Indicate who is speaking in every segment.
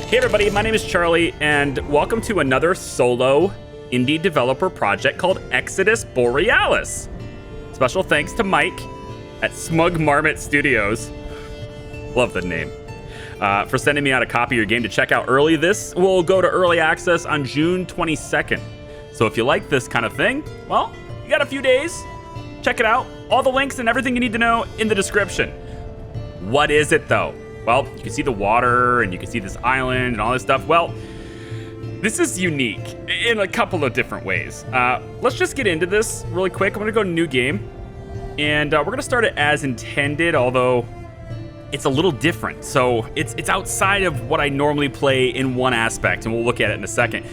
Speaker 1: Hey everybody, my name is Charlie, and welcome to another solo indie developer project called Exodus Borealis. Special thanks to Mike at Smug Marmot Studios. Love the name. For sending me out a copy of your game to check out early. This will go to early access on June 22nd. So if you like this kind of thing, well, you got a few days. Check it out. All the links and everything you need to know in the description. What is it though? Well, you can see the water and you can see this island and all this stuff. Well, this is unique in a couple of different ways. Let's just get into this really quick. I'm gonna go to new game and we're gonna start it as intended, although it's a little different. So it's outside of what I normally play in one aspect, and we'll look at it in a second.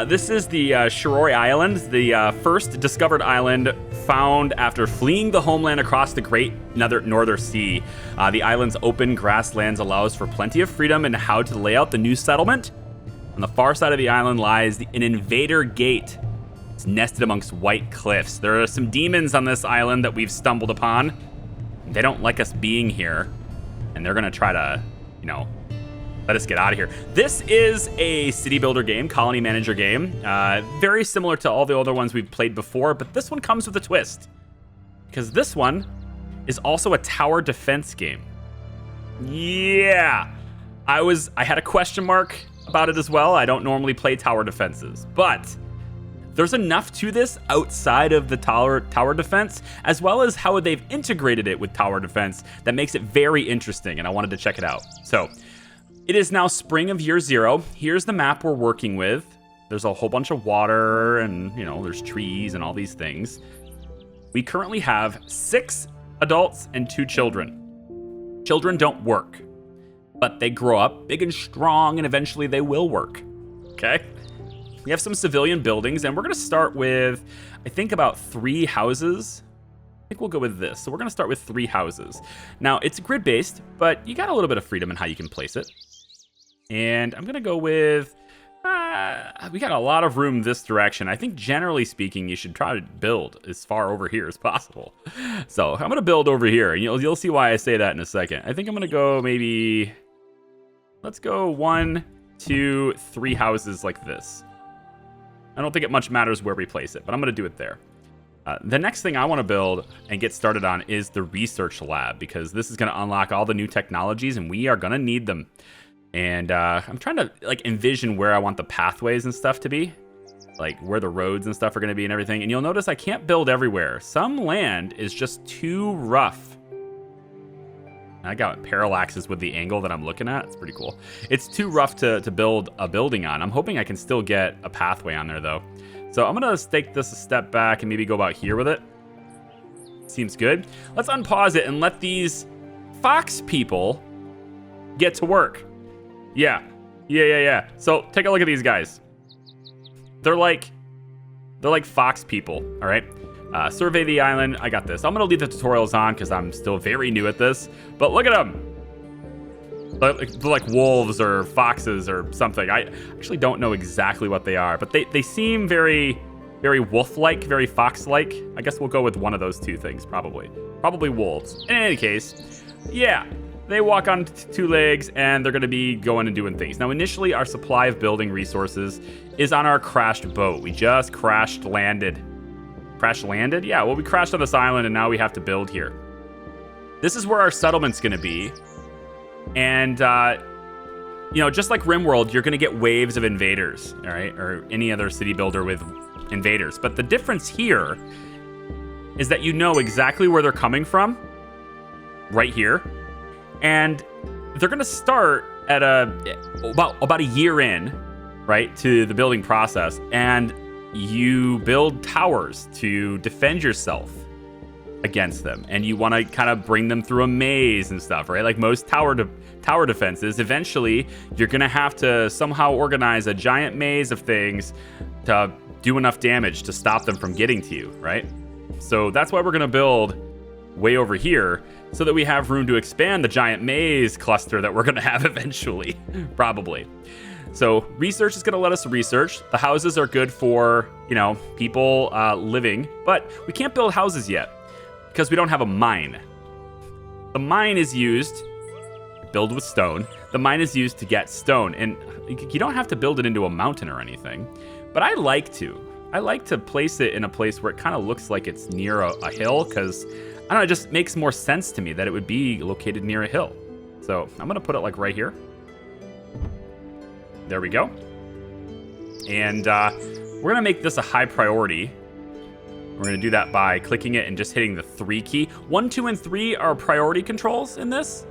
Speaker 1: This is the Shiroi Island, the first discovered island found after fleeing the homeland across the Great Northern Sea. The island's open grasslands allows for plenty of freedom in how to lay out the new settlement. On the far side of the island lies an invader gate. It's nested amongst white cliffs. There are some demons on this island that we've stumbled upon. They don't like us being here, and they're gonna try to, let us get out of here. This is a city builder game, colony manager game, very similar to all the other ones we've played before, but this one comes with a twist, because this one is also a tower defense game. Yeah, I had a question mark about it as well. I don't normally play tower defenses, but there's enough to this outside of the tower defense, as well as how they've integrated it with tower defense that makes it very interesting, and I wanted to check it out. So, it is now spring of year 0. Here's the map we're working with. There's a whole bunch of water and, there's trees and all these things. We currently have 6 adults and 2 children. Children don't work, but they grow up big and strong, and eventually they will work, okay? We have some civilian buildings, and we're gonna start with, I think, about 3 houses. I think we'll go with this. So we're gonna start with 3 houses. Now, it's grid-based, but you got a little bit of freedom in how you can place it. And I'm gonna go with, we got a lot of room this direction. I think generally speaking, you should try to build as far over here as possible. So I'm gonna build over here, and you'll see why I say that in a second. I think I'm gonna go maybe, let's go 1, 2, 3 houses like this. I don't think it much matters where we place it, but I'm going to do it there. The next thing I want to build and get started on is the research lab, because this is going to unlock all the new technologies, and we are going to need them. And I'm trying to envision where I want the pathways and stuff to be, like where the roads and stuff are going to be and everything. And you'll notice I can't build everywhere. Some land is just too rough. I got parallaxes with the angle that I'm looking at. It's pretty cool. It's too rough to build a building on. I'm hoping I can still get a pathway on there, though. So I'm going to take this a step back and maybe go about here with it. Seems good. Let's unpause it and let these fox people get to work. Yeah. So take a look at these guys. They're like fox people, all right? Survey the island. I got this. I'm going to leave the tutorials on because I'm still very new at this. But look at them. They're like wolves or foxes or something. I actually don't know exactly what they are. But they seem very, very wolf-like, very fox-like. I guess we'll go with one of those 2 things, probably. Probably wolves. In any case, yeah. They walk on 2 legs, and they're going to be going and doing things. Now, initially, our supply of building resources is on our crashed boat. We just crash-landed. Crash-landed? Yeah, well, we crashed on this island, and now we have to build here. This is where our settlement's going to be. And, just like RimWorld, you're going to get waves of invaders, all right? Or any other city builder with invaders. But the difference here is that you know exactly where they're coming from, right here. And they're going to start at about a year in, right, to the building process. And you build towers to defend yourself against them, and you want to kind of bring them through a maze and stuff, right? Like most tower defenses, eventually you're going to have to somehow organize a giant maze of things to do enough damage to stop them from getting to you, right? So that's why we're going to build way over here, so that we have room to expand the giant maze cluster that we're going to have eventually, probably. So research is going to let us research. The houses are good for, people living, but we can't build houses yet because we don't have a mine. The mine is used build with stone. The mine is used to get stone, and you don't have to build it into a mountain or anything, but I like to. I like to place it in a place where it kind of looks like it's near a hill, because, I don't know, it just makes more sense to me that it would be located near a hill. So I'm gonna put it like right here. There we go. And we're gonna make this a high priority. We're gonna do that by clicking it and just hitting the 3 key. 1, 2, and 3 are priority controls in this,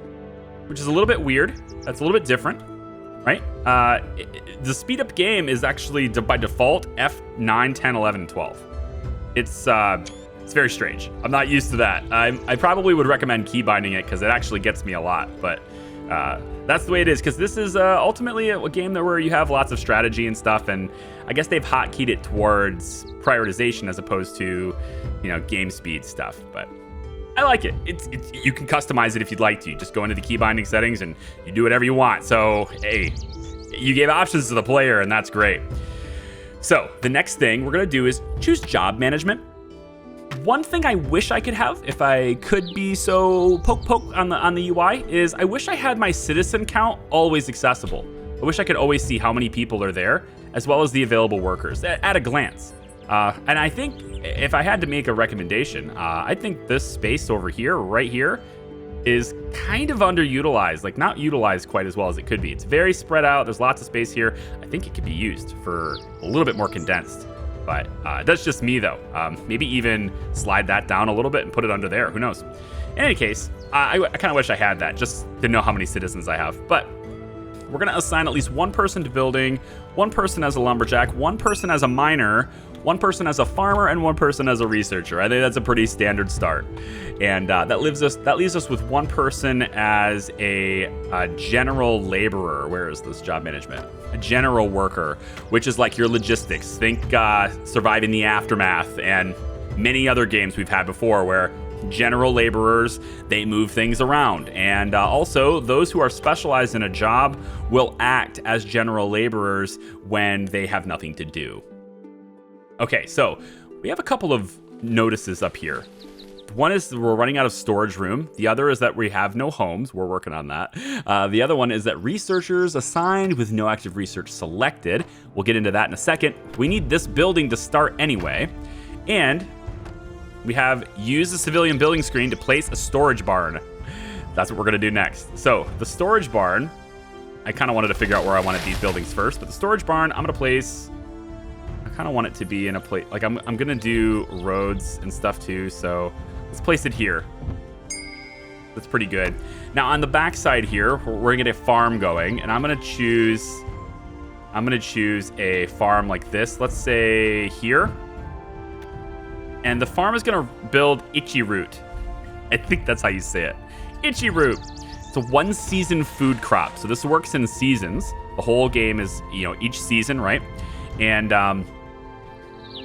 Speaker 1: which is a little bit weird. That's a little bit different, right? The speed up game is actually by default F9, 10, 11, and 12. It's very strange. I'm not used to that. I probably would recommend key binding it because it actually gets me a lot, but that's the way it is, because this is ultimately a game where you have lots of strategy and stuff, and I guess they've hotkeyed it towards prioritization as opposed to, game speed stuff. But I like it. It's you can customize it if you'd like to. You just go into the key binding settings and you do whatever you want. So hey, you gave options to the player, and that's great. So the next thing we're gonna do is choose job management. One thing I wish I could have, if I could be so poke on the UI, is I wish I had my citizen count always accessible. I wish I could always see how many people are there, as well as the available workers at a glance. And I think if I had to make a recommendation, I think this space over here, right here, is kind of underutilized, like not utilized quite as well as it could be. It's very spread out. There's lots of space here. I think it could be used for a little bit more condensed. But that's just me, though. Maybe even slide that down a little bit and put it under there. Who knows? In any case, I kind of wish I had that. Just didn't know how many citizens I have. But we're going to assign at least one person to building, one person as a lumberjack, one person as a miner, one person as a farmer, and one person as a researcher. I think that's a pretty standard start. And that leaves us with one person as a general laborer. Where is this job management? A general worker, which is like your logistics. Think Surviving the Aftermath and many other games we've had before where general laborers, they move things around. And also, those who are specialized in a job will act as general laborers when they have nothing to do. Okay, so we have a couple of notices up here. One is we're running out of storage room. The other is that we have no homes. We're working on that. The other one is that researchers assigned with no active research selected. We'll get into that in a second. We need this building to start anyway. And we have use the civilian building screen to place a storage barn. That's what we're gonna do next. So the storage barn, I kind of wanted to figure out where I wanted these buildings first, but the storage barn, I'm gonna place, I kind of want it to be in a place, like I'm gonna do roads and stuff too, so let's place it here. That's pretty good. Now on the back side here, we're gonna get a farm going, and I'm gonna choose a farm like this. Let's say here. And the farm is gonna build Itchy Root. I think that's how you say it. Itchy Root. It's a 1-season food crop. So this works in seasons. The whole game is, each season, right? And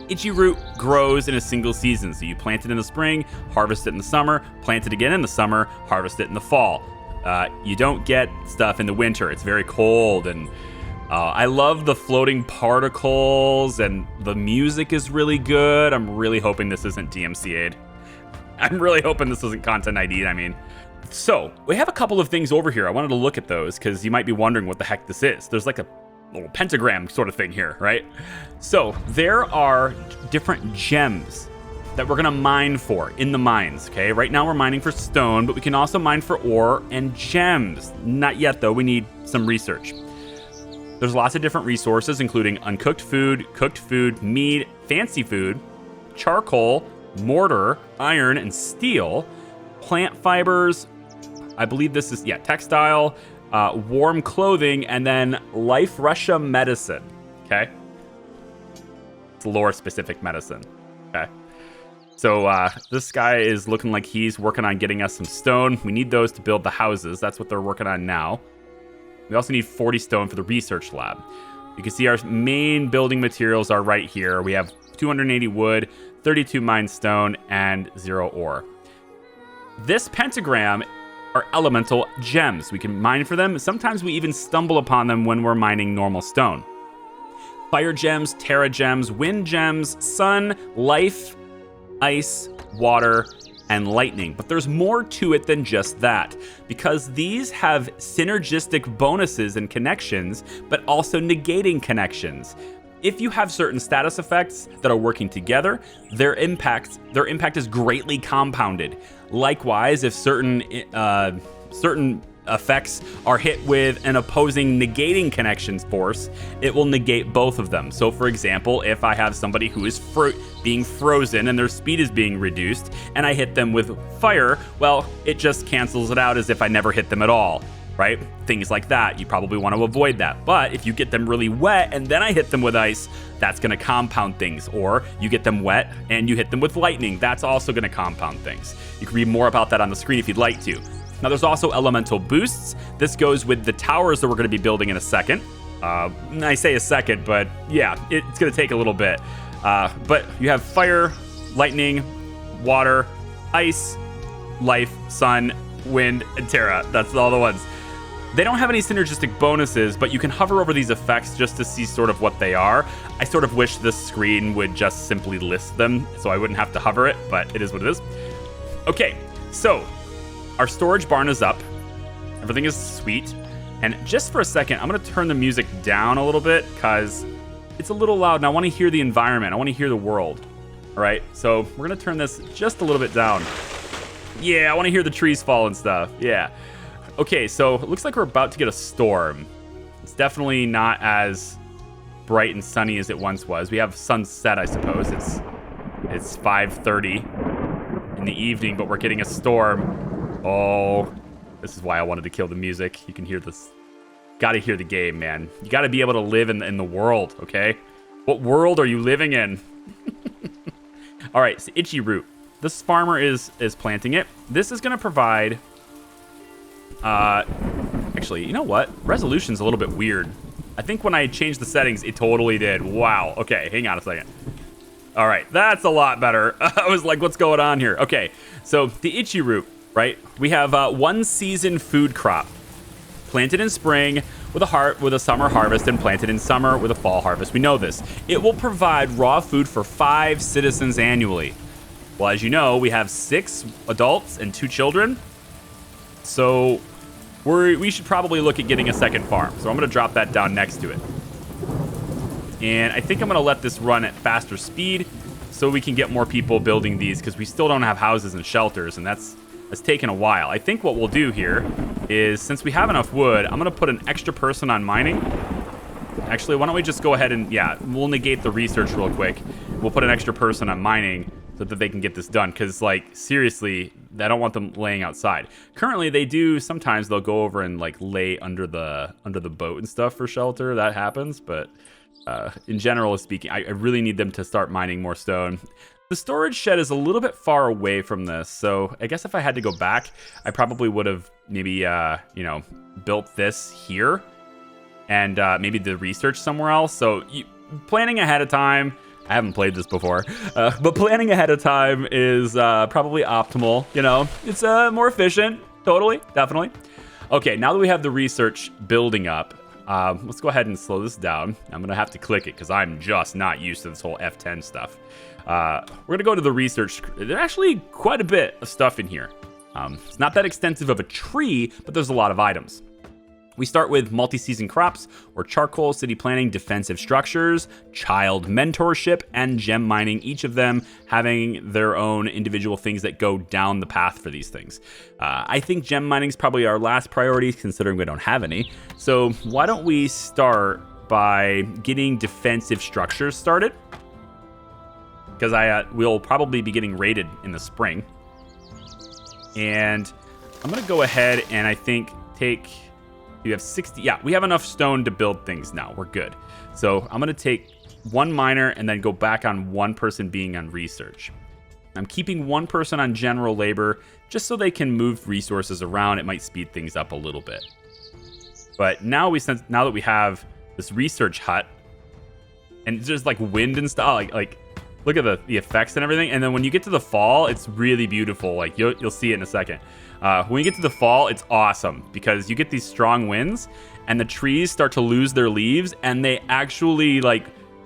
Speaker 1: Itchy Root grows in a single season. So you plant it in the spring, harvest it in the summer, plant it again in the summer, harvest it in the fall. You don't get stuff in the winter. It's very cold, and I love the floating particles, and the music is really good. I'm really hoping this isn't DMCA'd. I'm really hoping this isn't content ID'd, I mean. So, we have a couple of things over here. I wanted to look at those because you might be wondering what the heck this is. There's like a little pentagram sort of thing here, right? So, there are different gems that we're gonna mine for in the mines, okay? Right now we're mining for stone, but we can also mine for ore and gems. Not yet, though. We need some research. There's lots of different resources, including uncooked food, cooked food, meat, fancy food, charcoal, mortar, iron, and steel, plant fibers. I believe this is, textile, warm clothing, and then Life Russia medicine, okay? It's lore-specific medicine, okay? So this guy is looking like he's working on getting us some stone. We need those to build the houses. That's what they're working on now. We also need 40 stone for the research lab. You can see our main building materials are right here. We have 280 wood, 32 mined stone, and 0 ore. This pentagram are elemental gems. We can mine for them. Sometimes we even stumble upon them when we're mining normal stone. Fire gems, terra gems, wind gems, sun, life, ice, water, and lightning. But there's more to it than just that, because these have synergistic bonuses and connections, but also negating connections. If you have certain status effects that are working together, their impact is greatly compounded. Likewise, if certain effects are hit with an opposing negating connections force, it will negate both of them. So for example, if I have somebody who is being frozen and their speed is being reduced, and I hit them with fire, well, it just cancels it out as if I never hit them at all, right? Things like that. You probably want to avoid that. But if you get them really wet and then I hit them with ice, that's going to compound things. Or you get them wet and you hit them with lightning, that's also going to compound things. You can read more about that on the screen if you'd like to. Now there's also elemental boosts. This goes with the towers that we're going to be building in a second. I say a second, but yeah, it's going to take a little bit. But you have fire, lightning, water, ice, life, sun, wind, and terra. That's all the ones. They don't have any synergistic bonuses, but you can hover over these effects just to see sort of what they are. I sort of wish this screen would just simply list them so I wouldn't have to hover it, but it is what it is. Okay, so our storage barn is up. Everything is sweet. And just for a second, I'm going to turn the music down a little bit because it's a little loud and I want to hear the environment. I want to hear the world. All right, so we're going to turn this just a little bit down. Yeah, I want to hear the trees fall and stuff. Yeah. Okay, so it looks like we're about to get a storm. It's definitely not as bright and sunny as it once was. We have sunset, I suppose. It's 5:30 in the evening, but we're getting a storm. Oh, this is why I wanted to kill the music. You can hear this. Got to hear the game, man. You got to be able to live in the world, okay? What world are you living in? All right, so itchy root. This farmer is planting it. This is going to provide... actually, you know what? Resolution's a little bit weird. I think when I changed the settings, it totally did. Wow. Okay, hang on a second. All right, that's a lot better. I was like, what's going on here? Okay, so the itchy root, right? We have one season food crop. Planted in spring with a summer harvest and planted in summer with a fall harvest. We know this. It will provide raw food for 5 citizens annually. Well, as you know, we have 6 adults and 2 children. So we should probably look at getting a second farm. So I'm going to drop that down next to it. And I think I'm going to let this run at faster speed so we can get more people building these, because we still don't have houses and shelters, and that's taken a while. I think what we'll do here is, since we have enough wood, I'm going to put an extra person on mining. Actually, why don't we just go ahead and, yeah, we'll negate the research real quick. We'll put an extra person on mining so that they can get this done, because, like, seriously, I don't want them laying outside. Currently, they do, sometimes they'll go over and, like, lay under the boat and stuff for shelter. That happens, but in general speaking, I really need them to start mining more stone. The storage shed is a little bit far away from this, so I guess if I had to go back, I probably would have maybe, built this here and maybe the research somewhere else. So planning ahead of time, I haven't played this before, but planning ahead of time is probably optimal. You know, it's more efficient. Totally, definitely. Okay, now that we have the research building up, let's go ahead and slow this down. I'm gonna have to click it because I'm just not used to this whole F10 stuff. We're gonna go to the research. There's actually quite a bit of stuff in here. It's not that extensive of a tree, but there's a lot of items. We start with multi-season crops, or charcoal, city planning, defensive structures, child mentorship, and gem mining, each of them having their own individual things that go down the path for these things. I think gem mining is probably our last priority, considering we don't have any. So why don't we start by getting defensive structures started? Because we'll probably be getting raided in the spring. And I'm going to go ahead and I think you have 60. Yeah, we have enough stone to build things now. We're good. So I'm going to take 1 miner and then go back on 1 person being on research. I'm keeping 1 person on general labor just so they can move resources around. It might speed things up a little bit. But now that we have this research hut and it's just like wind and stuff, like look at the effects and everything. And then when you get to the fall, it's really beautiful. Like you'll see it in a second. When you get to the fall, it's awesome because you get these strong winds and the trees start to lose their leaves, and they actually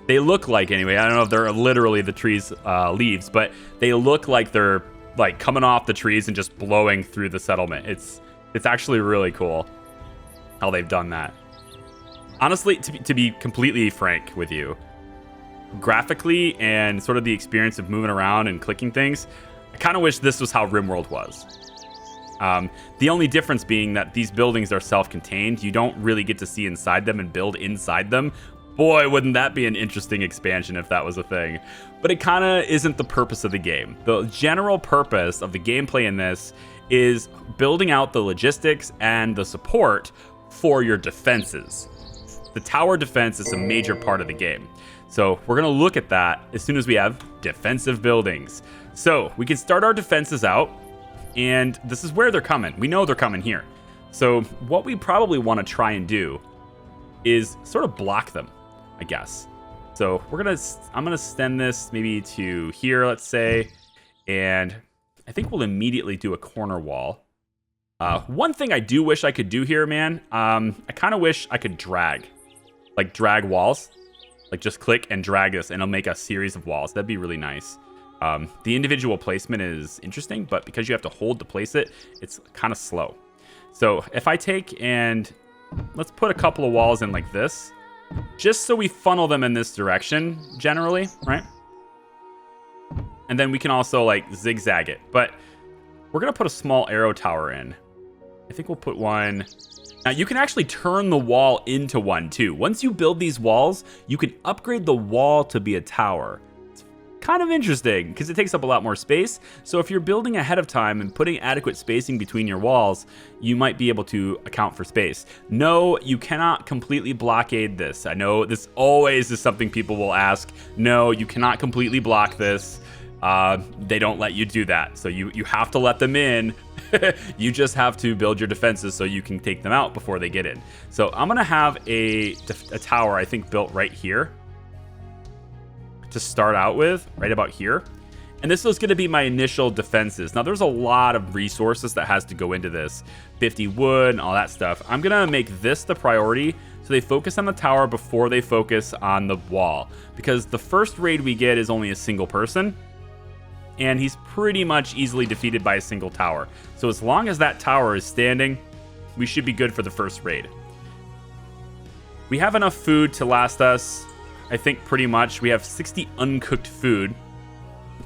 Speaker 1: they look like, anyway, I don't know if they're literally the trees' leaves, but they look like they're like coming off the trees and just blowing through the settlement. It's actually really cool how they've done that. Honestly, to be completely frank with you, graphically and sort of the experience of moving around and clicking things, I kind of wish this was how RimWorld was. The only difference being that these buildings are self-contained. You don't really get to see inside them and build inside them. Boy, wouldn't that be an interesting expansion if that was a thing. But it kind of isn't the purpose of the game. The general purpose of the gameplay in this is building out the logistics and the support for your defenses. The tower defense is a major part of the game. So we're going to look at that as soon as we have defensive buildings. So we can start our defenses out, and this is where they're coming. We know they're coming here. So what we probably want to try and do is sort of block them, I guess. So I'm going to extend this maybe to here, let's say, and I think we'll immediately do a corner wall. One thing I do wish I could do here, man, I kind of wish I could drag walls. Like just click and drag this and it'll make a series of walls. That'd be really nice. The individual placement is interesting, but because you have to hold to place it, it's kind of slow. So if I take and let's put a couple of walls in like this, just so we funnel them in this direction generally, right? And then we can also like zigzag it, but we're going to put a small arrow tower in. I think we'll put one. Now, you can actually turn the wall into one, too. Once you build these walls, you can upgrade the wall to be a tower. It's kind of interesting, because it takes up a lot more space. So if you're building ahead of time and putting adequate spacing between your walls, you might be able to account for space. No, you cannot completely blockade this. I know this always is something people will ask. No, you cannot completely block this. They don't let you do that. So you have to let them in. You just have to build your defenses so you can take them out before they get in. So I'm going to have a tower, I think, built right here to start out with, right about here. And this is going to be my initial defenses. Now, there's a lot of resources that has to go into this. 50 wood and all that stuff. I'm going to make this the priority so they focus on the tower before they focus on the wall. Because the first raid we get is only a single person. And he's pretty much easily defeated by a single tower. So as long as that tower is standing, we should be good for the first raid. We have enough food to last us, I think, pretty much. We have 60 uncooked food.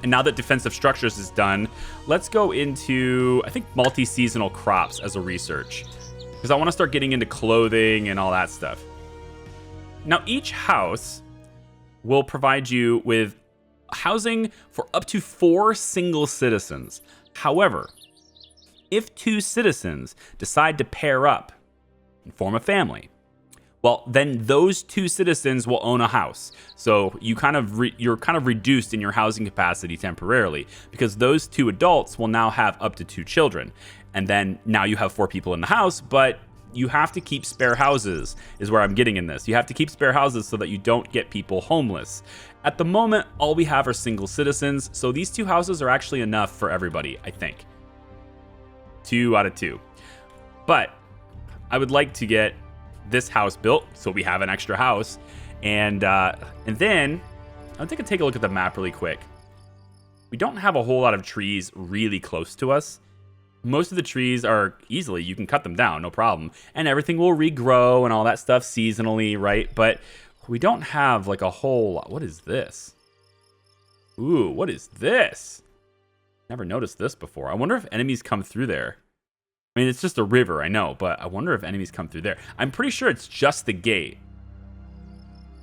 Speaker 1: And now that defensive structures is done, let's go into, I think, multi-seasonal crops as a research. Because I want to start getting into clothing and all that stuff. Now, each house will provide you with housing for up to 4 single citizens. However, if 2 citizens decide to pair up and form a family, well, then those 2 citizens will own a house. So you're kind of reduced in your housing capacity temporarily because those 2 adults will now have up to 2 children. And then now you have 4 people in the house, but you have to keep spare houses is where I'm getting in this. You have to keep spare houses so that you don't get people homeless. At the moment, all we have are single citizens. So these 2 houses are actually enough for everybody, I think. 2 out of 2. But I would like to get this house built so we have an extra house. And then I think I'll take a look at the map really quick. We don't have a whole lot of trees really close to us. Most of the trees are easily, you can cut them down, no problem. And everything will regrow and all that stuff seasonally, right? But we don't have like a whole lot. What is this? Ooh, what is this? Never noticed this before. I wonder if enemies come through there. I mean, it's just a river, I know, but I wonder if enemies come through there. I'm pretty sure it's just the gate.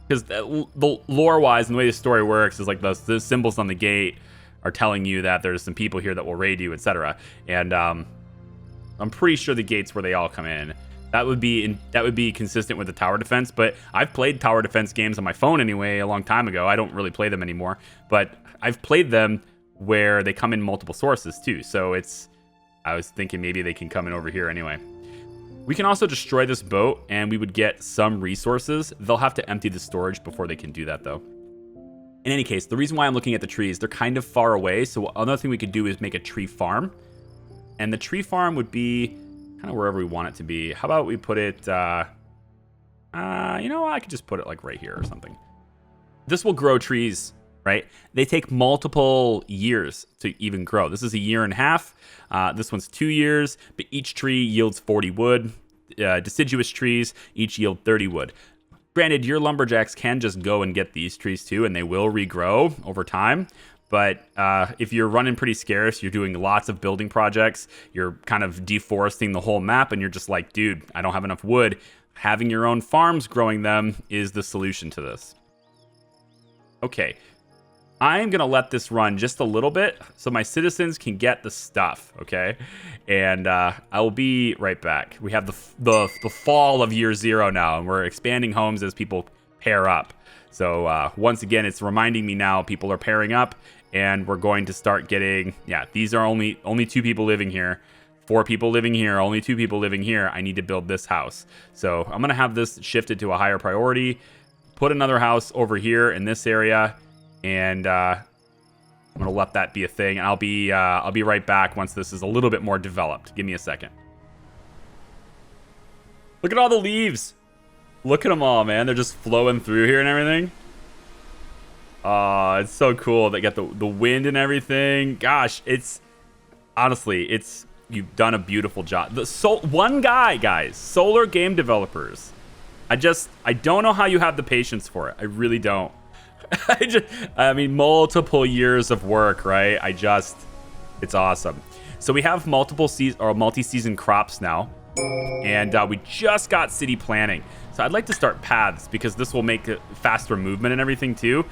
Speaker 1: Because the lore-wise and the way the story works is like the symbols on the gate are telling you that there's some people here that will raid you, etc. And I'm pretty sure the gate's where they all come in. That would be consistent with the tower defense, but I've played tower defense games on my phone anyway a long time ago. I don't really play them anymore, but I've played them where they come in multiple sources too. So I was thinking maybe they can come in over here anyway. We can also destroy this boat and we would get some resources. They'll have to empty the storage before they can do that though. In any case, the reason why I'm looking at the trees, they're kind of far away. So another thing we could do is make a tree farm. And the tree farm would be kind of wherever we want it to be. How about we put it, you know, I could just put it like right here or something. This will grow trees right? They take multiple years to even grow. This is a year and a half. This one's 2 years, but each tree yields 40 wood. Deciduous trees each yield 30 wood. Granted, your lumberjacks can just go and get these trees too, and they will regrow over time. But if you're running pretty scarce, you're doing lots of building projects, you're kind of deforesting the whole map, and you're just like, dude, I don't have enough wood. Having your own farms growing them is the solution to this. Okay, I'm going to let this run just a little bit so my citizens can get the stuff, okay? And I will be right back. We have the fall of year 0 now, and we're expanding homes as people pair up. So once again, it's reminding me now people are pairing up, and we're going to start getting, yeah, these are only 2 people living here. 4 people living here, only 2 people living here. I need to build this house. So I'm going to have this shifted to a higher priority, put another house over here in this area, and I'm going to let that be a thing. And I'll be right back once this is a little bit more developed. Give me a second. Look at all the leaves. Look at them all, man. They're just flowing through here and everything. It's so cool. They got the wind and everything. Gosh, honestly, you've done a beautiful job. One guy, guys, solar game developers. I don't know how you have the patience for it. I really don't. I mean, multiple years of work, right? It's awesome. So we have multi-season crops now, and we just got city planning. So I'd like to start paths because this will make faster movement and everything too.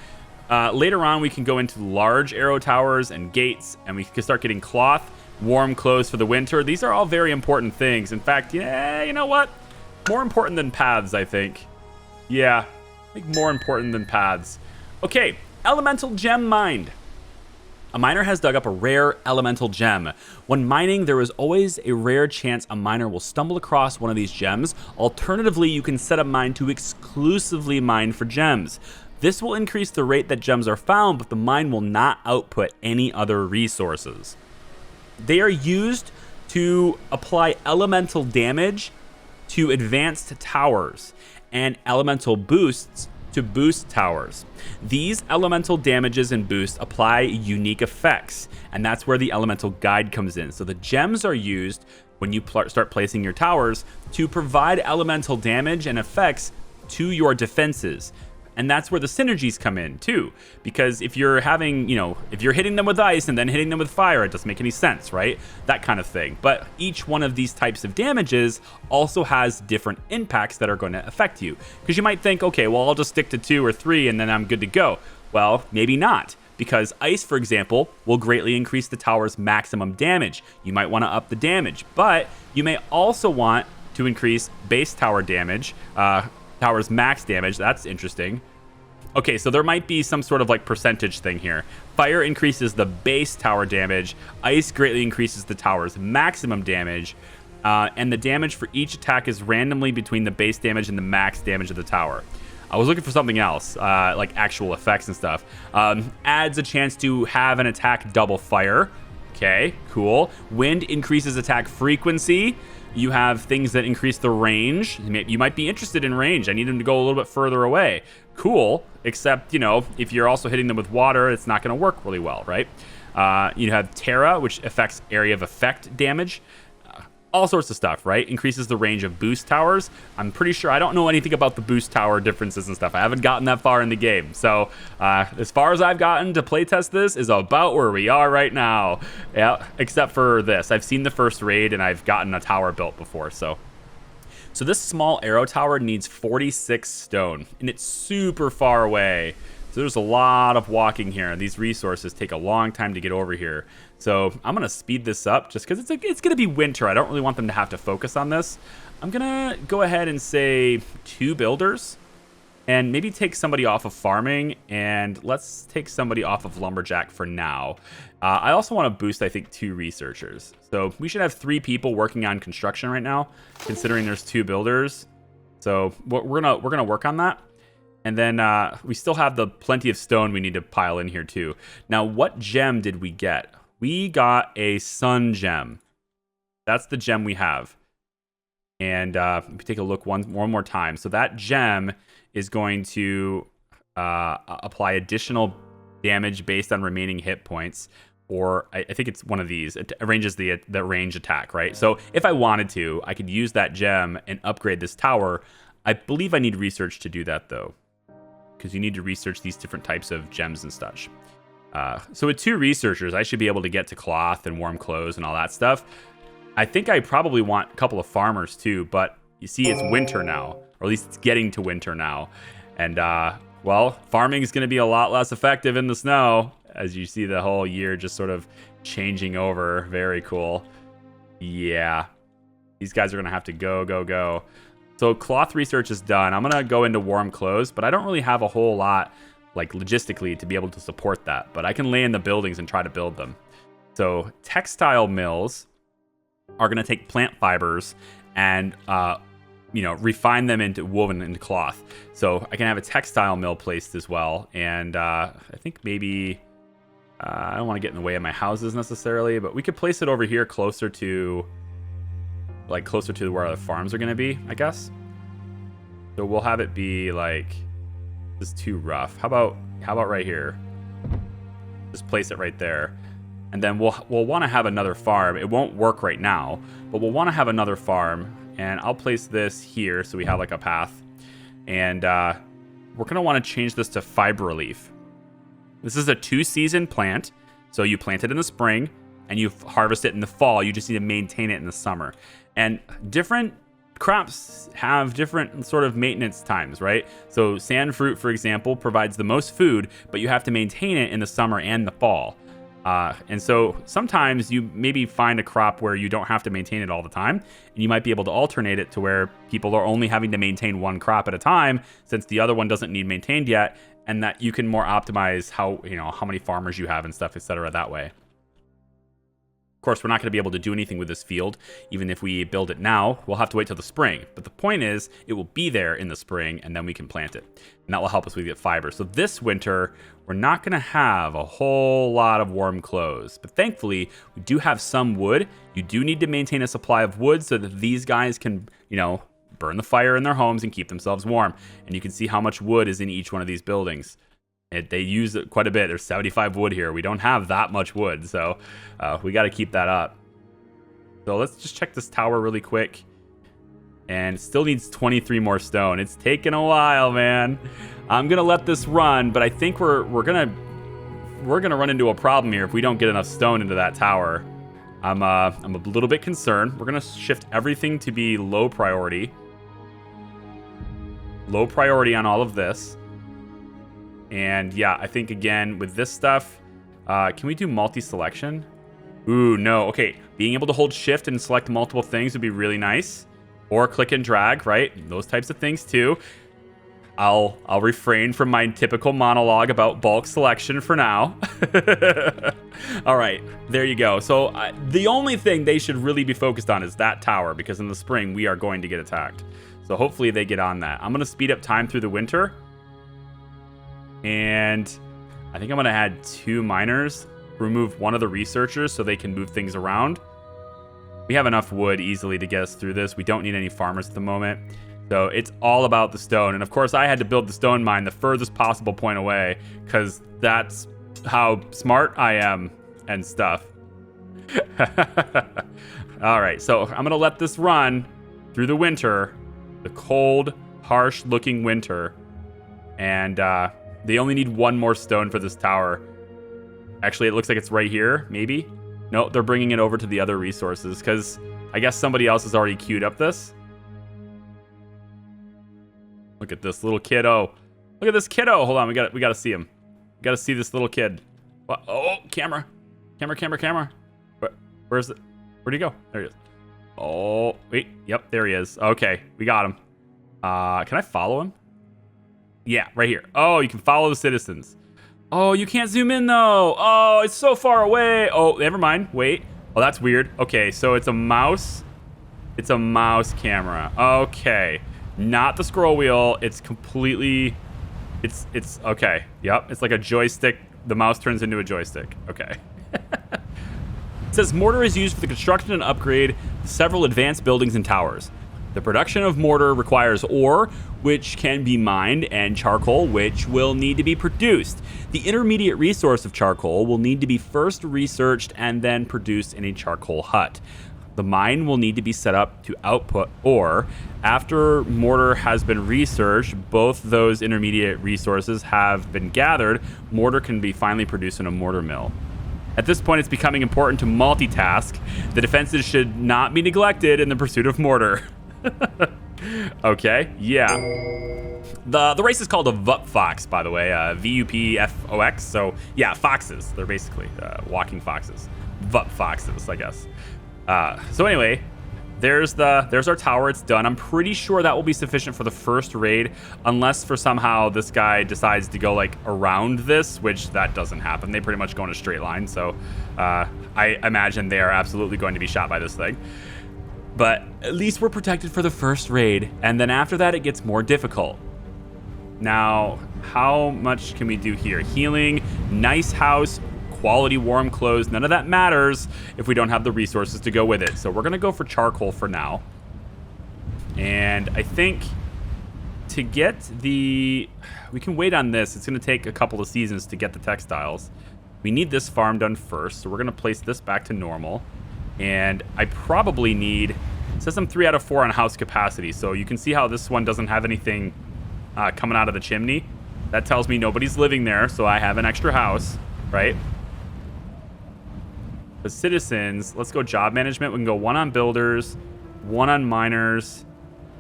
Speaker 1: Later on, we can go into large arrow towers and gates, and we can start getting cloth, warm clothes for the winter. These are all very important things. In fact, yeah, you know what? More important than paths, I think. Yeah, I think more important than paths. Okay, elemental gem mined. A miner has dug up a rare elemental gem. When mining, there is always a rare chance a miner will stumble across one of these gems. Alternatively, you can set a mine to exclusively mine for gems. This will increase the rate that gems are found, but the mine will not output any other resources. They are used to apply elemental damage to advanced towers and elemental boosts to boost towers. These elemental damages and boosts apply unique effects, and that's where the elemental guide comes in. So the gems are used when you start placing your towers to provide elemental damage and effects to your defenses. And that's where the synergies come in too, because if you're hitting them with ice and then hitting them with fire, it doesn't make any sense, right? That kind of thing. But each one of these types of damages also has different impacts that are going to affect you. Because you might think, okay, well, I'll just stick to 2 or 3 and then I'm good to go. Well, maybe not, because ice, for example, will greatly increase the tower's maximum damage. You might want to up the damage, but you may also want to increase base tower damage, tower's max damage. That's interesting. Okay, so there might be some sort of like percentage thing here. Fire increases the base tower damage. Ice greatly increases the tower's maximum damage. And the damage for each attack is randomly between the base damage and the max damage of the tower. I was looking for something else, like actual effects and stuff. Adds a chance to have an attack double fire. Okay, cool. Wind increases attack frequency. You have things that increase the range. You might be interested in range. I need them to go a little bit further away. Cool, except, if you're also hitting them with water, it's not going to work really well, right? You have Terra, which affects area of effect damage. All sorts of stuff, right? Increases the range of boost towers. I'm pretty sure, I don't know anything about the boost tower differences and stuff. I haven't gotten that far in the game. So as far as I've gotten to playtest this is about where we are right now. Yeah, except for this. I've seen the first raid and I've gotten a tower built before. So this small arrow tower needs 46 stone and it's super far away. So there's a lot of walking here, and these resources take a long time to get over here. So I'm going to speed this up just because it's going to be winter. I don't really want them to have to focus on this. I'm going to go ahead and say 2 builders and maybe take somebody off of farming, and let's take somebody off of lumberjack for now. I also want to boost, I think, 2 researchers. So we should have 3 people working on construction right now, considering there's 2 builders. So we're gonna work on that. And then we still have the plenty of stone we need to pile in here too. Now, what gem did we get? We got a sun gem. That's the gem we have. And if we take a look one more time. So that gem is going to apply additional damage based on remaining hit points. Or I think it's one of these. It arranges the range attack, right? So if I wanted to, I could use that gem and upgrade this tower. I believe I need research to do that, though, because you need to research these different types of gems and such. So with 2 researchers, I should be able to get to cloth and warm clothes and all that stuff. I think I probably want a couple of farmers, too, but you see it's winter now, or at least it's getting to winter now. And, well, farming is going to be a lot less effective in the snow, as you see the whole year just sort of changing over. Very cool. Yeah. These guys are going to have to go. So cloth research is done. I'm going to go into warm clothes, but I don't really have a whole lot, like, logistically to be able to support that. But I can lay in the buildings and try to build them. So textile mills are going to take plant fibers and, refine them into woven into cloth. So I can have a textile mill placed as well. And I think maybe... I don't want to get in the way of my houses necessarily, but we could place it over here closer to where the farms are going to be, I guess. So we'll have it be like, this is too rough. How about right here? Just place it right there. And then we'll want to have another farm. It won't work right now, but we'll want to have another farm. And I'll place this here so we have like a path. And we're going to want to change this to fiber relief. This is a 2-season plant, so you plant it in the spring and you harvest it in the fall. You just need to maintain it in the summer. And different crops have different sort of maintenance times, right? So sand fruit, for example, provides the most food, but you have to maintain it in the summer and the fall. And so sometimes you maybe find a crop where you don't have to maintain it all the time, and you might be able to alternate it to where people are only having to maintain one crop at a time since the other one doesn't need maintained yet, and that you can more optimize how many farmers you have and stuff, etc. that way. Of course, we're not going to be able to do anything with this field. Even if we build it now, we'll have to wait till the spring. But the point is, it will be there in the spring, and then we can plant it. And that will help us with get fiber. So this winter, we're not going to have a whole lot of warm clothes. But thankfully, we do have some wood. You do need to maintain a supply of wood so that these guys can, burn the fire in their homes and keep themselves warm. And you can see how much wood is in each one of these buildings. They use it quite a bit. There's 75 wood here. We don't have that much wood, so we got to keep that up. So let's just check this tower really quick. And it still needs 23 more stone. It's taken a while, man. I'm gonna let this run, but I think we're gonna run into a problem here if we don't get enough stone into that tower. I'm a little bit concerned. We're gonna shift everything to be low priority. Low priority on all of this. And yeah, I think again with this stuff, can we do multi-selection? Ooh, no. Okay, being able to hold shift and select multiple things would be really nice. Or click and drag, right? Those types of things too. I'll refrain from my typical monologue about bulk selection for now. All right, there you go. So the only thing they should really be focused on is that tower, because in the spring we are going to get attacked. So hopefully they get on that. I'm going to speed up time through the winter. And I think I'm going to add 2 miners, remove one of the researchers so they can move things around. We have enough wood easily to get us through this. We don't need any farmers at the moment. So it's all about the stone. And of course, I had to build the stone mine the furthest possible point away because that's how smart I am and stuff. All right, so I'm going to let this run through the winter, the cold, harsh-looking winter. And they only need 1 more stone for this tower. Actually, it looks like it's right here, maybe. No, they're bringing it over to the other resources because I guess somebody else has already queued up this. Look at this little kiddo. Look at this kiddo. Hold on, we got to see him. We got to see this little kid. Oh, camera. Where's it? Where'd he go? There he is. Oh, wait. Yep, there he is. Okay, we got him. Can I follow him? Yeah, right here. Oh, you can follow the citizens. Oh, you can't zoom in though. Oh, it's so far away. Oh, never mind. Wait. Oh, that's weird. Okay, so it's a mouse. It's a mouse camera. Okay. Not the scroll wheel. It's completely... It's okay. Yep, it's like a joystick. The mouse turns into a joystick. Okay. It says mortar is used for the construction and upgrade of several advanced buildings and towers. The production of mortar requires ore, which can be mined, and charcoal, which will need to be produced. The intermediate resource of charcoal will need to be first researched and then produced in a charcoal hut. The mine will need to be set up to output ore. After mortar has been researched, both those intermediate resources have been gathered, mortar can be finally produced in a mortar mill. At this point, it's becoming important to multitask. The defenses should not be neglected in the pursuit of mortar. Okay, yeah. The race is called a VUP Fox, by the way, VUPFOX. So yeah, foxes. They're basically walking foxes. VUP Foxes, I guess. So anyway, there's our tower. It's done. I'm pretty sure that will be sufficient for the first raid, unless for somehow this guy decides to go like around this, which that doesn't happen. They pretty much go in a straight line. So I imagine they are absolutely going to be shot by this thing. But at least we're protected for the first raid, and then after that it gets more difficult. Now, how much can we do here? Healing, nice house, quality warm clothes, none of that matters if we don't have the resources to go with it. So we're gonna go for charcoal for now. And I think to get we can wait on this. It's gonna take a couple of seasons to get the textiles. We need this farm done first, so we're gonna place this back to normal. And I probably need, it says I'm 3 out of 4 on house capacity, so you can see how this one doesn't have anything coming out of the chimney. That tells me nobody's living there, so I have an extra house, right? The citizens, let's go job management. We can go 1 on builders, 1 on miners.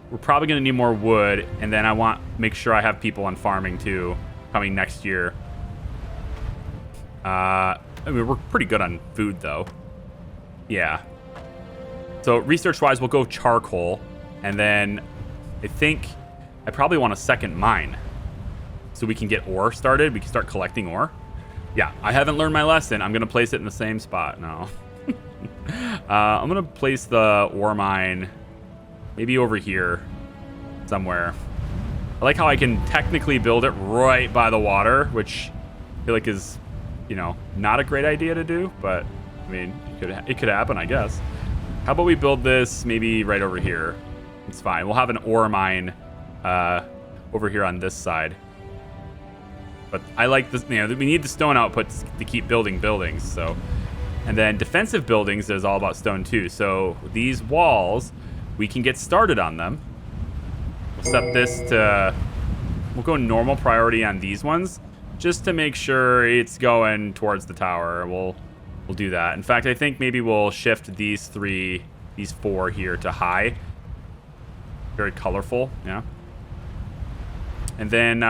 Speaker 1: We're probably gonna need more wood, and then I want make sure I have people on farming too, coming next year. I mean, we're pretty good on food though. Yeah. So research-wise, we'll go charcoal, and then I think I probably want a second mine so we can get ore started. We can start collecting ore. Yeah, I haven't learned my lesson. I'm going to place it in the same spot. No. I'm going to place the ore mine maybe over here somewhere. I like how I can technically build it right by the water, which I feel like is, you know, not a great idea to do, but I mean, it could happen, I guess. How about we build this maybe right over here? It's fine. We'll have an ore mine over here on this side. But I like this, you know, we need the stone outputs to keep building buildings. So, and then defensive buildings is all about stone too. So these walls, we can get started on them. We'll set this to, we'll go normal priority on these ones just to make sure it's going towards the tower. We'll do that. In fact, I think maybe we'll shift these 4 here to high. Very colorful, yeah. And then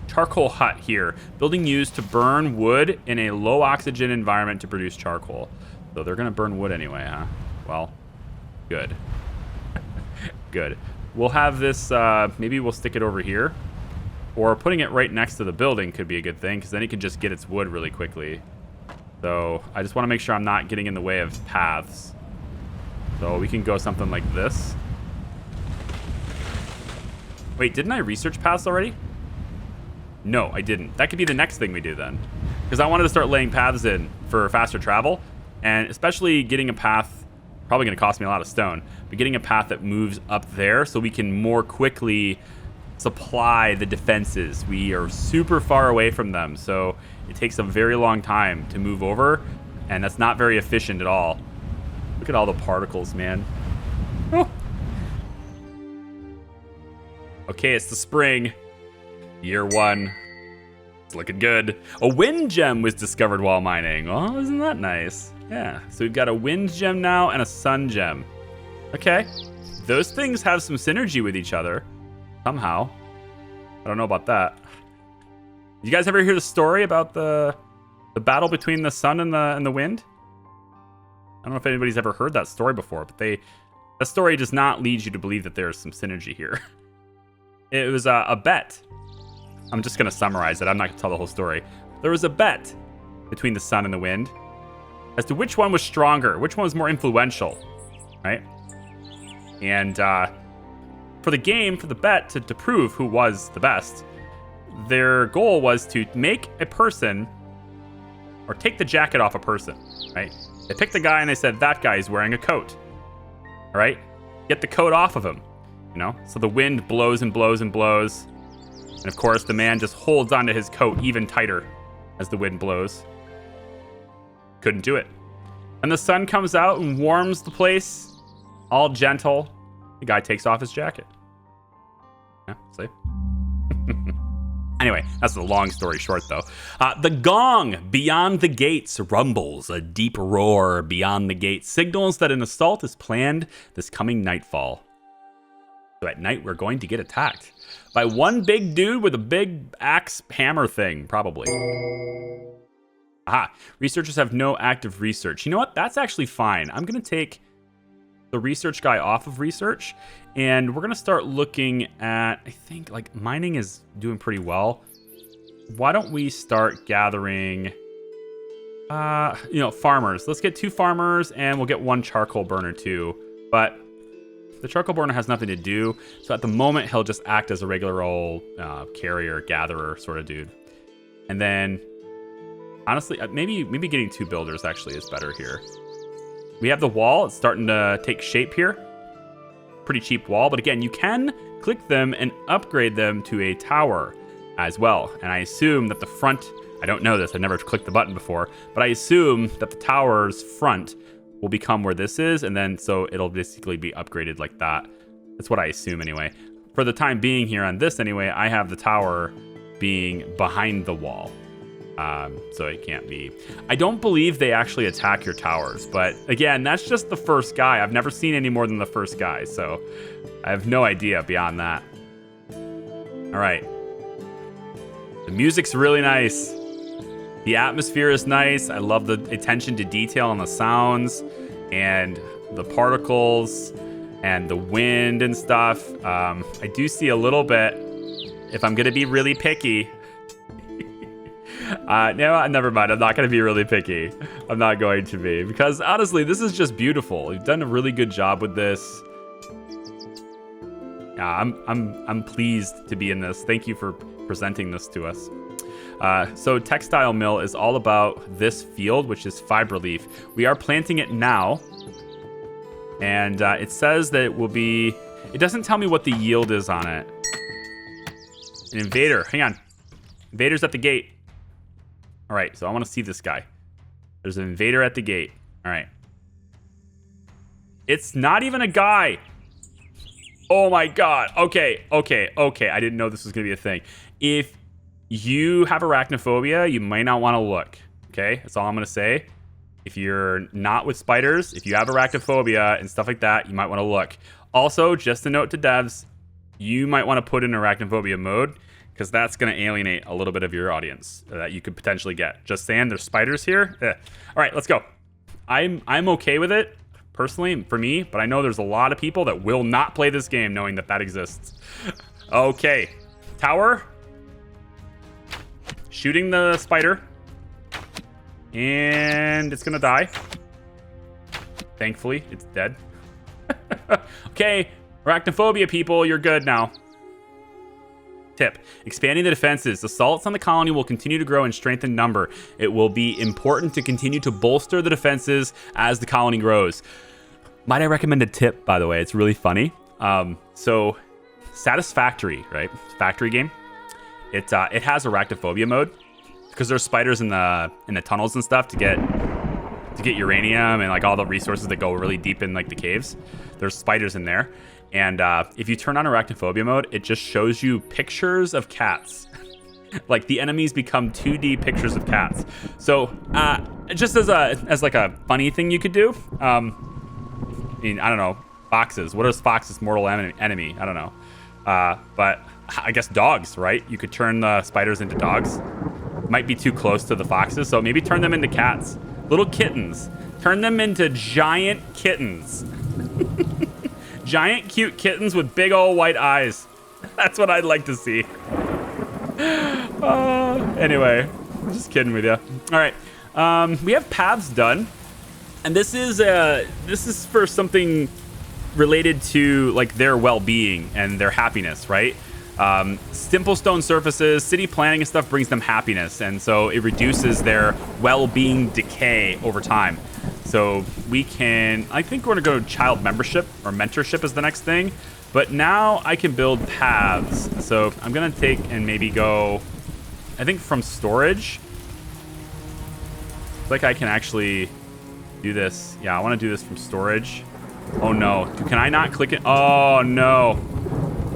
Speaker 1: charcoal hut here. Building used to burn wood in a low oxygen environment to produce charcoal. So they're gonna burn wood anyway, huh? Well, good. Good. We'll have this, maybe we'll stick it over here. Or putting it right next to the building could be a good thing, because then it can just get its wood really quickly. So I just want to make sure I'm not getting in the way of paths. So we can go something like this. Wait, didn't I research paths already? No, I didn't. That could be the next thing we do then. Because I wanted to start laying paths in for faster travel. And especially getting a path, probably going to cost me a lot of stone, but getting a path that moves up there so we can more quickly supply the defenses. We are super far away from them, so it takes a very long time to move over, and that's not very efficient at all. Look at all the particles, man. Oh. Okay, it's the spring. Year 1. It's looking good. A wind gem was discovered while mining. Oh, isn't that nice? Yeah, so we've got a wind gem now and a sun gem. Okay, those things have some synergy with each other. Somehow. I don't know about that. You guys ever hear the story about the battle between the sun and the wind? I don't know if anybody's ever heard that story before, but that story does not lead you to believe that there's some synergy here. It was a bet. I'm just going to summarize it. I'm not going to tell the whole story. There was a bet between the sun and the wind as to which one was stronger, which one was more influential, right? And for the bet to prove who was the best, their goal was to make a person, or take the jacket off a person, right? They picked the guy and they said, that guy is wearing a coat, all right? get the coat off of him, you know? So the wind blows and blows and blows. And of course, the man just holds onto his coat even tighter as the wind blows. Couldn't do it. And the sun comes out and warms the place, all gentle. The guy takes off his jacket. Yeah, see? Anyway, that's a long story short, though. The gong beyond the gates rumbles. A deep roar beyond the gates signals that an assault is planned this coming nightfall. So at night, we're going to get attacked by one big dude with a big axe hammer thing, probably. Aha. Researchers have no active research. You know what? That's actually fine. I'm going to take the research guy off of research, and we're going to start looking at, I think, like, mining is doing pretty well. Why don't we start gathering, farmers. Let's get 2 farmers, and we'll get 1 charcoal burner, too. But the charcoal burner has nothing to do, so at the moment, he'll just act as a regular old carrier, gatherer sort of dude. And then, honestly, maybe getting 2 builders actually is better here. We have the wall. It's starting to take shape here. Pretty cheap wall, but again, you can click them and upgrade them to a tower as well. And I assume that the front, I don't know this, I've never clicked the button before, but I assume that the tower's front will become where this is, and then so it'll basically be upgraded like that. That's what I assume anyway. For the time being here on this anyway, I have the tower being behind the wall. So it can't be. I don't believe they actually attack your towers, but again, that's just the first guy. I've never seen any more than the first guy, so I have no idea beyond that. All right. The music's really nice. The atmosphere is nice. I love the attention to detail on the sounds and the particles and the wind and stuff. I do see a little bit, if I'm going to be really picky, no, never mind. I'm not going to be really picky. I'm not going to be, because honestly, this is just beautiful. You've done a really good job with this. I'm pleased to be in this. Thank you for presenting this to us. So textile mill is all about this field, which is fiber leaf. We are planting it now, and it says that it will be. It doesn't tell me what the yield is on it. An invader. Hang on. Invader's at the gate. All right, so I want to see this guy. There's an invader at the gate. All right. It's not even a guy. Oh my God. Okay. I didn't know this was going to be a thing. If you have arachnophobia, you might not want to look. Okay, that's all I'm going to say. If you're not with spiders, if you have arachnophobia and stuff like that, you might want to look. Also, just a note to devs, you might want to put in arachnophobia mode, because that's going to alienate a little bit of your audience that you could potentially get. Just saying, there's spiders here. All right, let's go. I'm okay with it, personally, for me, but I know there's a lot of people that will not play this game knowing that that exists. Okay, tower. Shooting the spider. And it's going to die. Thankfully, it's dead. Okay, arachnophobia people, you're good now. Tip, expanding the defenses. Assaults on the colony will continue to grow in strength and number. It will be important to continue to bolster the defenses as the colony grows. Might I recommend a tip, by the way? It's really funny. So, Satisfactory, right? Factory game. It has arachnophobia mode because there's spiders in the tunnels and stuff to get uranium and like all the resources that go really deep in like the caves. There's spiders in there. And if you turn on arachnophobia mode, it just shows you pictures of cats. Like the enemies become 2D pictures of cats. So just as like a funny thing you could do, I mean, I don't know, foxes. What is fox's mortal enemy? I don't know. But I guess dogs, right? You could turn the spiders into dogs. Might be too close to the foxes, so maybe turn them into cats. Little kittens. Turn them into giant kittens. Giant cute kittens with big old white eyes. That's what I'd like to see. Anyway, I'm just kidding with you. All right, we have paths done, and this is for something related to like their well-being and their happiness, right? Simple stone surfaces, city planning and stuff brings them happiness, and so it reduces their well-being decay over time. So we can, I think we're gonna go child membership or mentorship is the next thing. But now I can build paths. So I'm gonna take and maybe go, I think from storage. It's like I can actually do this. Yeah, I wanna do this from storage. Oh no, can I not click it? Oh no.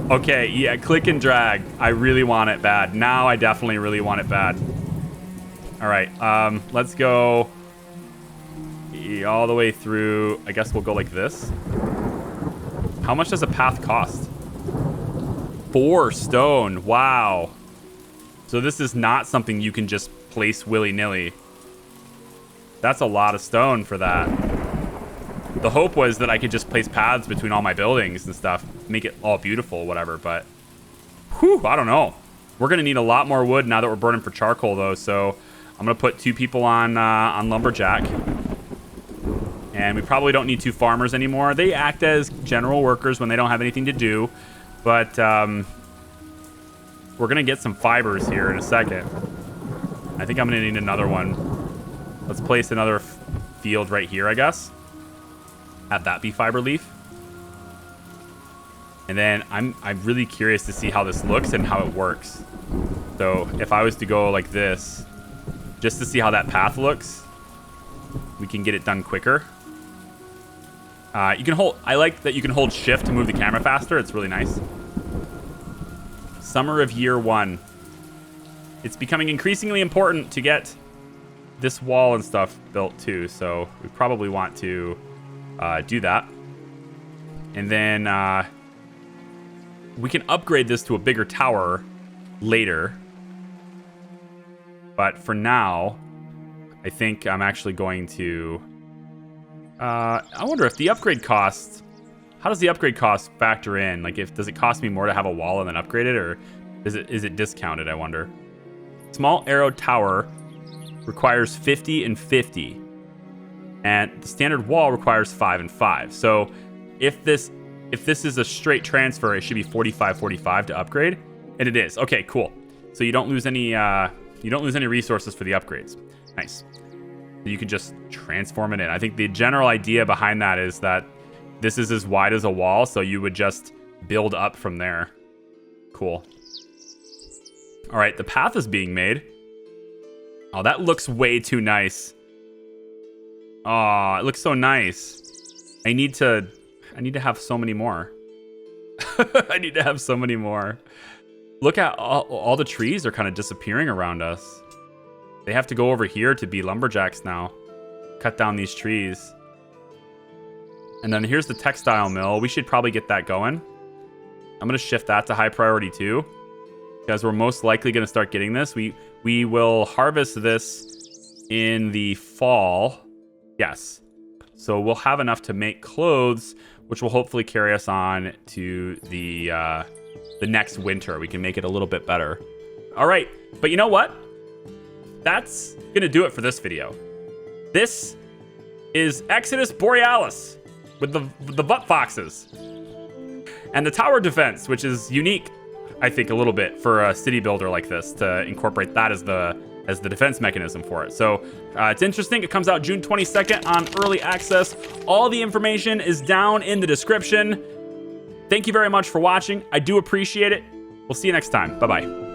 Speaker 1: Okay, yeah, click and drag. I really want it bad. Now I definitely really want it bad. All right, let's go all the way through. I guess we'll go like this. How much does a path cost? 4 stone. Wow. So this is not something you can just place willy-nilly. That's a lot of stone for that. The hope was that I could just place paths between all my buildings and stuff, make it all beautiful, whatever, but whew, I don't know. We're gonna need a lot more wood now that we're burning for charcoal though, so I'm gonna put 2 people on lumberjack. And we probably don't need 2 farmers anymore. They act as general workers when they don't have anything to do. But we're going to get some fibers here in a second. I think I'm going to need another one. Let's place another field right here, I guess. Have that be fiber leaf. And then I'm really curious to see how this looks and how it works. So if I was to go like this, just to see how that path looks, we can get it done quicker. You can hold. I like that you can hold shift to move the camera faster. It's really nice. Summer of year 1. It's becoming increasingly important to get this wall and stuff built too. So we probably want to do that. And then we can upgrade this to a bigger tower later. But for now, I think I'm actually going to... I wonder if the upgrade cost... How does the upgrade cost factor in? Like, does it cost me more to have a wall and then upgrade it, or is it discounted, I wonder? Small arrow tower requires 50 and 50. And the standard wall requires 5 and 5. So if this is a straight transfer, it should be 45-45 to upgrade. And it is. Okay, cool. So you don't lose any resources for the upgrades. Nice. You can just transform it in. I think the general idea behind that is that this is as wide as a wall, so you would just build up from there. Cool. All right, the path is being made. Oh, that looks way too nice. Oh, it looks so nice. I need to have so many more. I need to have so many more. Look at all the trees are kind of disappearing around us. They have to go over here to be lumberjacks now. Cut down these trees. And then here's the textile mill. We should probably get that going. I'm going to shift that to high priority too, because we're most likely going to start getting this. We will harvest this in the fall. Yes. So we'll have enough to make clothes, which will hopefully carry us on to the next winter. We can make it a little bit better. All right. But you know what? That's going to do it for this video. This is Exodus Borealis with the butt foxes. And the tower defense, which is unique, I think, a little bit for a city builder like this, to incorporate that as the defense mechanism for it. So it's interesting. It comes out June 22nd on early access. All the information is down in the description. Thank you very much for watching. I do appreciate it. We'll see you next time. Bye-bye.